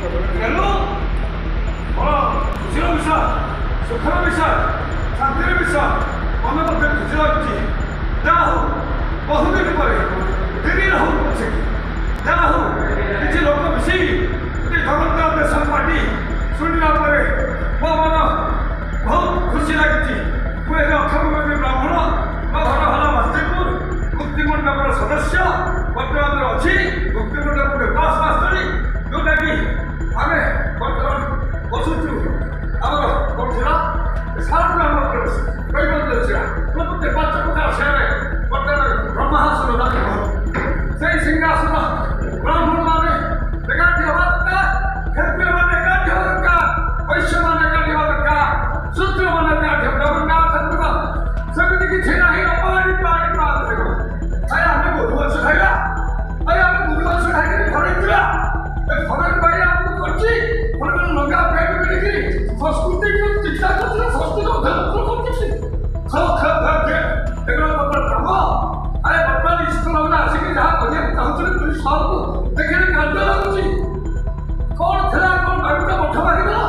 Hello? खुशीर विषय सुखर विषय शांतिर विषय मन मध्य खुशी लगी जहाँ हो बहुदिन पर देरी रहू पछे जहाँ हो किसी लोक मिसी धर्मदार देशन पार्टी शुणला मो मन बहुत खुशी लगी मुझे अखंड ब्राह्मण मो घर हला मस्तीपुर मुक्तिमंडपर सदस्य बर्तमान अच्छी मुक्तिमंडप पास मास्तरी जोटा कि आम बर्तमान बसुचु आम पड़ा सारा आम कैबंधा प्रत्येक 5 फुट सेरे बर्तमान ब्रह्मासन से सिंहासन ब्राह्मण माने एकाठी हवा दरकार क्षत्रिय माने एकाठी हवा दरकार वैश्य माने एकाठी हवा दरकार शूद्र माने एकाठी जगन्नाथ सेमती किसी नहीं अपारी पानी पाद देखो आया हमें गुरुवंश खाइला आया हमें गुरुवंश खाइके घरे जिला ए घरे बाई हमको करछि घरे लगा पेट मिलिकी संस्कृति को शिक्षा करछि संस्कृति को धर्म करछि खो खो भाग्य एगरा पर ब्रह्म आए बर्तमान स्कूल में आसिक जहाँ करिया चाहते पुलिस सब देखने कांड लगुची कौन थिला कौन भागुटा मठ मारिदेला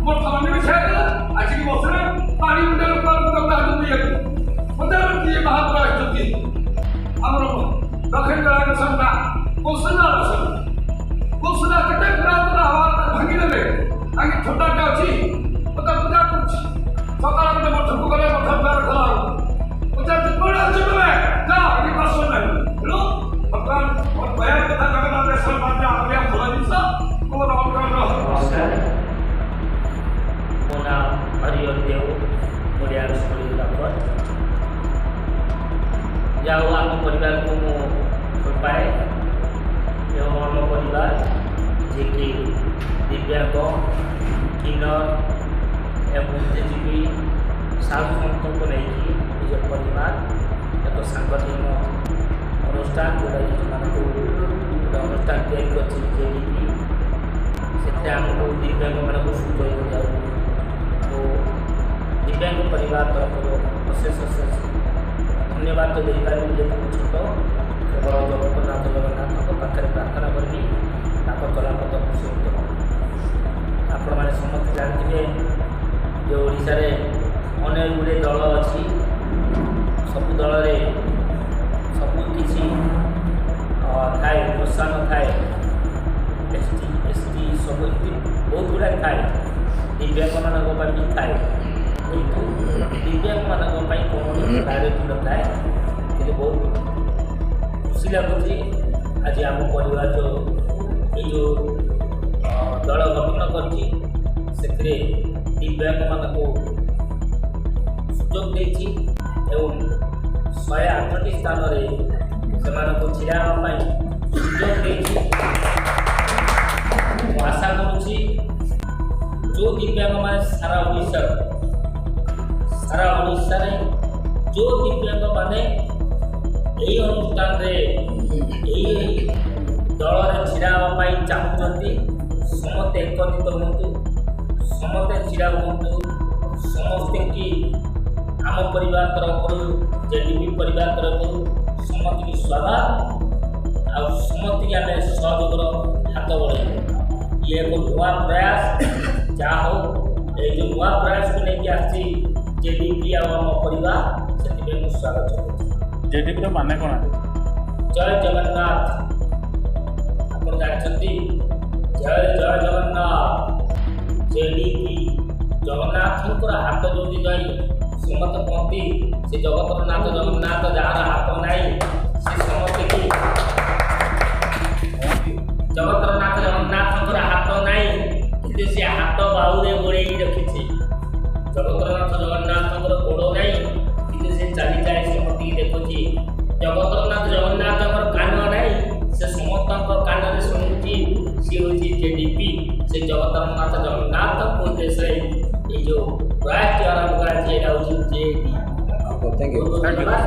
मठ माने भी छेला आसिक बसरे पानी मुंडे ऊपर दंगा दिए मते किए महात्मा आछती हमर दक्षिण कलाक संता कोसना कोसना कटे पुरातन हवा भांगी देबे आगे छोटाटा अछि ओता पूजा करछि सकाळ में मठ को गले मठ द्वार खला पूजा कोन अछि तमे ना ई प्रश्न नहीं हेलो भगवान और बयान कथा जगन्नाथ देशन बाटा आपल्या भला दिसा कोन ऑर्डर नमस्कार मोना हरिहर देव मोरिया स्कूल लापर जाओ आम परिवार को मु भल पाए एवं आम परिवार जे कि दिव्यांग किन्नर एवं बुद्धिजीवी साधु सन्तों को लेकिन निज परिवार एक सांगठनिक अनुष्ठान जोटा गोटे अनुष्ठान तैयारी करजेडीपी से आमको दिव्यांग मानक सुजोग जाऊ तो दिव्यांग परिवार तरफ अशेष अशेष धन्यवाद तो देपारे जेहेतु छोट केवल जगन्नाथ पाखे प्रार्थना करी चलापथ खुशी आपण मैंने समस्त जानते जो ओडिशा रे अनेक गुड़े दल अच्छी सब दल सबू किसी थाए प्रोत्साहन थाए एसटी एसटी सब बहुत गुड़ा थाए दिव्यांग मान भी थाए किंतु दिव्यांग मान कौन प्रायोरिटी न थाए कि बहुत खुशी लगुच आज आम परिवार जो दल गठन कर दिव्यांग मान सुजोग देछि एवं 108टी स्थान से छिड़ाई सुजोग देछि आशा करुच्ची जो दिव्यांग मान सारा ओडिशा रे जो दिव्यांग माने यही अनुष्ठान दल छिड़ाई चाहते समस्ते एकत्रित हूँ समस्ते छिड़ा हूँ समस्ते की आम परिवार तरफ जेडीपी परिवार तरफ समस्त की स्वागत आ समस्त की आम सहयोग हाथ बढ़े ये एक नुआ प्रयास जहाँ हो ये जो नुआ प्रयास को लेकिन आसी जेडीपी आम परिवार से स्वागत करूँ। जेडीपी माने कौन जय जगन्नाथ आप जानते जय जय जगन्नाथ जेडीपी जगन्नाथ हाथ जोड़ी जाई समस्त कहती से जगतर नाथ जगन्नाथ जार हाथ नाई से समस्त की जगतर नाथ जगन्नाथ हाथ नाई कि से हाथ बाहुरे गोड़े रखी जगतर नाथ जगन्नाथ गोड़ नाई कि से चली जाए समस्त देखुची जगतर नाथ जगन्नाथ कान नाई से समस्त कान शुणुची सी हूँ जेडीपी से जगतर नाथ जगन्नाथ को देश ये जो प्रयास आरंभ करा जेडी थैंक यू। धन्यवाद।